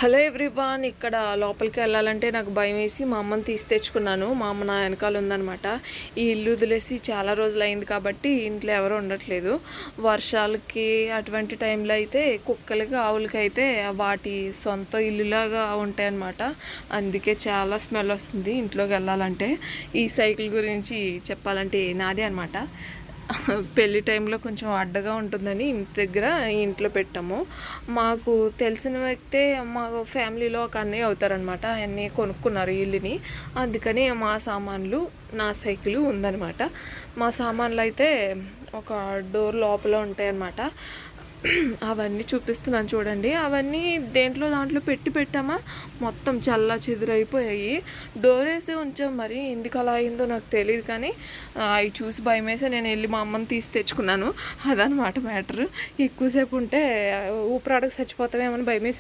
Hello everyone. ఇక్కడ లోపలికి వెళ్ళాలంటే నాకు భయం వేసి మా అమ్మని తీసి తెచ్చుకున్నాను. మా అమ్మ నా వెనకాల ఉందనమాట. ఈ ఇల్లు వదిలేసి చాలా రోజులు అయింది కాబట్టి ఇంట్లో ఎవరు ఉండట్లేదు. వర్షాలకి అటువంటి టైంలో అయితే కుక్కలకి ఆవులకి అయితే వాటి సొంత ఇల్లులాగా ఉంటాయన్నమాట. అందుకే చాలా స్మెల్ వస్తుంది ఇంట్లోకి వెళ్ళాలంటే. ఈ సైకిల్ గురించి చెప్పాలంటే నాదే అనమాట. పెళ్ళి టైంలో కొంచెం అడ్డగా ఉంటుందని ఇంటి దగ్గర ఇంట్లో పెట్టాము. మాకు తెలిసిన వ్యక్తే మా ఫ్యామిలీలో ఒక అన్నయ్య అవుతారనమాట. అన్నీ కొనుక్కున్నారు ఇల్లుని. అందుకని మా సామాన్లు నా సైకిల్ ఉందనమాట. మా సామాన్లు అయితే ఒక డోర్ లోపల ఉంటాయన్నమాట. అవన్నీ చూపిస్తున్నాను చూడండి. అవన్నీ దాంట్లో పెట్టామా మొత్తం చల్ల చెదురైపోయాయి. డోర్ వేసి ఉంచాం, మరి ఎందుకు అలా అయిందో నాకు తెలియదు. కానీ అవి చూసి భయం వేసి నేను వెళ్ళి మా అమ్మని తీసి తెచ్చుకున్నాను. అదనమాట మ్యాటర్. ఎక్కువసేపు ఉంటే ఊపిరాడకు చచ్చిపోతామేమని భయం వేసి